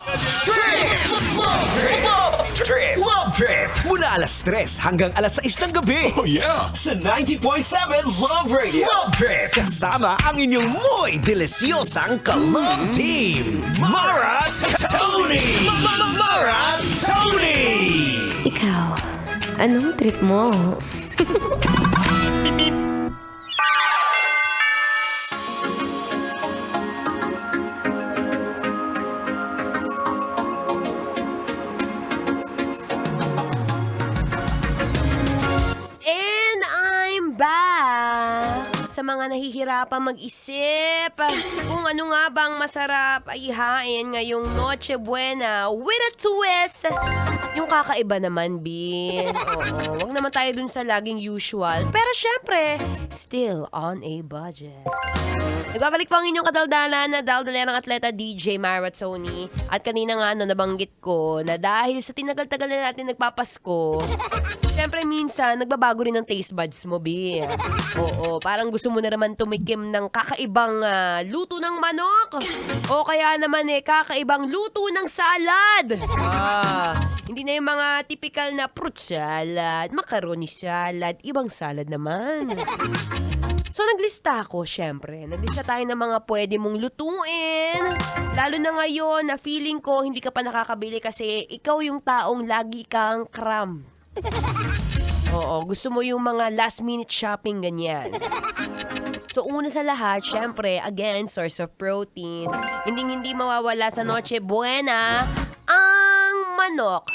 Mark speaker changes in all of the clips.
Speaker 1: Love Trip! Mula alas 3 hanggang alas 6 ng gabi.
Speaker 2: Oh yeah!
Speaker 1: Sa 90.7 Love Radio. Love Trip! Kasama ang inyong muy delisyosang ka-love team. Mara Tony! Mara Tony!
Speaker 3: Ikaw, anong trip mo?
Speaker 4: And I'm back! Sa mga nahihirapang mag-isip kung ano nga bang masarap ihain ngayong Noche Buena with a twist. Yung kakaiba naman, Bin. Oo, wag naman tayo dun sa laging usual. Pero syempre, still on a budget. Nagbabalik po ang inyong kadaldalan na daldalerang atleta DJ Mara Tony. At kanina nga nabanggit ko na dahil sa tinagal-tagal na natin nagpapasko, syempre minsan nagbabago rin ang taste buds mo, Bin. Oo, parang gusto mo na naman tumikim ng kakaibang luto ng manok. O kaya naman kakaibang luto ng salad. Hindi na yung mga typical na fruit salad, macaroni salad, ibang salad naman. So naglista ako, syempre. Naglista tayo ng mga pwede mong lutuin. Lalo na ngayon na feeling ko hindi ka pa nakakabili kasi ikaw yung taong lagi kang cram. Oo, gusto mo yung mga last minute shopping ganyan. So una sa lahat, syempre, again, source of protein. Hindi mawawala sa Noche Buena ang manok.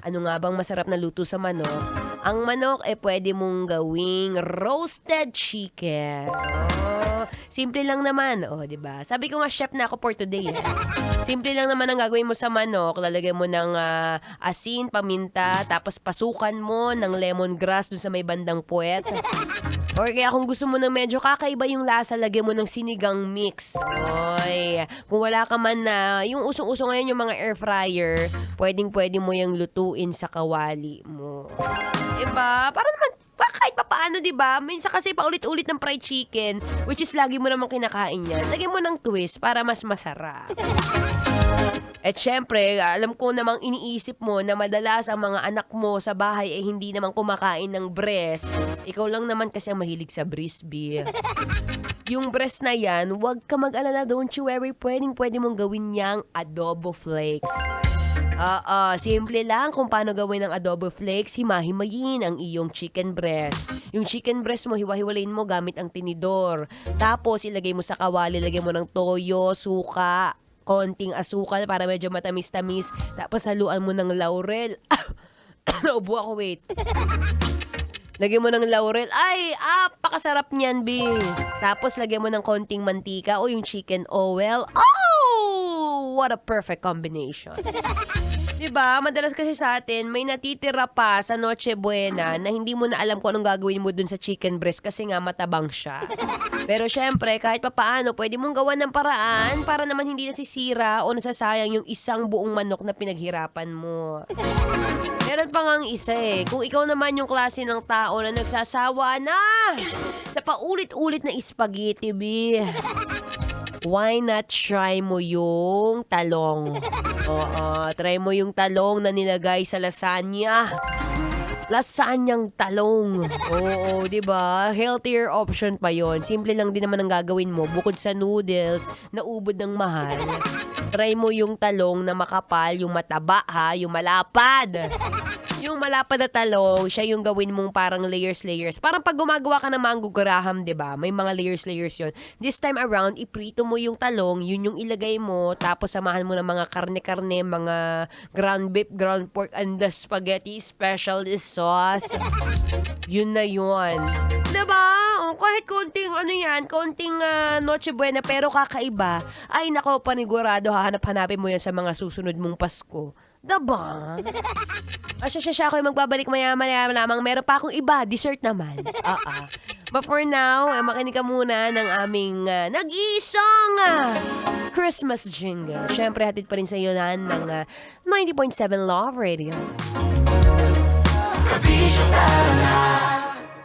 Speaker 4: Ano nga bang masarap na luto sa manok? Ang manok pwede mong gawing roasted chicken. Simple lang naman, di ba? Sabi ko nga chef na ako for today. Simple lang naman ang gagawin mo sa manok. Lalagay mo ng asin, paminta, tapos pasukan mo ng lemongrass dun sa may bandang puwet. Or kaya kung gusto mo ng medyo kakaiba yung lasa, lagyan mo ng sinigang mix. Oy, kung wala ka man na, yung usong-usong ngayon yung mga air fryer, pwedeng-pwede mo yung lutuin sa kawali mo. Diba? Para naman, kahit pa paano, diba? Minsan kasi paulit-ulit ng fried chicken, which is lagi mo naman kinakain yan. Lagyan mo ng twist para mas masarap. At syempre, alam ko namang iniisip mo na madalas ang mga anak mo sa bahay ay hindi naman kumakain ng breast. Ikaw lang naman kasi ang mahilig sa breast beef. Yung breast na yan, huwag ka mag-alala, don't you worry, pwede mong gawin niyang adobo flakes. Simple lang kung paano gawin ng adobo flakes, himahimayin ang iyong chicken breast. Yung chicken breast mo, hiwa-hiwalayin mo gamit ang tinidor. Tapos, ilagay mo sa kawali, ilagay mo ng toyo, suka, konting asukal para medyo matamis-tamis. Tapos, haluan mo ng laurel. Naubo ako, wait. Lagyan mo ng laurel. Ay, pakasarap niyan, B. Tapos, lagyan mo ng konting mantika o yung chicken oil. Oh! What a perfect combination. Diba? Madalas kasi sa atin, may natitira pa sa Noche Buena na hindi mo na alam kung anong gagawin mo dun sa chicken breast kasi nga matabang siya. Pero syempre, kahit papaano, pwede mong gawan ng paraan para naman hindi nasisira o nasasayang yung isang buong manok na pinaghirapan mo. Meron pa ngang isa kung ikaw naman yung klase ng tao na nagsasawa na sa paulit-ulit na spaghetti, B. Why not try mo yung talong? Try mo yung talong na nilagay sa lasagna. Lasanyang talong. Oo, di ba? Healthier option pa yon. Simple lang din naman ang gagawin mo. Bukod sa noodles, na ubod ng mahal. Try mo yung talong na makapal, yung mataba yung malapad. Yung malapad na talong, siya yung gawin mong parang layers. Parang pag gumagawa ka ng mango graham, diba? May mga layers yun. This time around, iprito mo yung talong, yun yung ilagay mo, tapos samahan mo ng mga karne-karne, mga ground beef, ground pork, and the spaghetti specialist sauce. Yun na yun. Diba? Kahit konting konting Noche Buena, pero kakaiba, ay nako, panigurado, hahanap-hanapin mo yan sa mga susunod mong Pasko. Diba? Siya ako yung magbabalik maya-maya lamang. Meron pa akong iba, dessert naman. But for now, makinig ka muna ng aming nag-iisang Christmas jingle. Siyempre, hatid pa rin sa iyo ng 90.7 Love Radio.
Speaker 1: Kabisyo, tara na.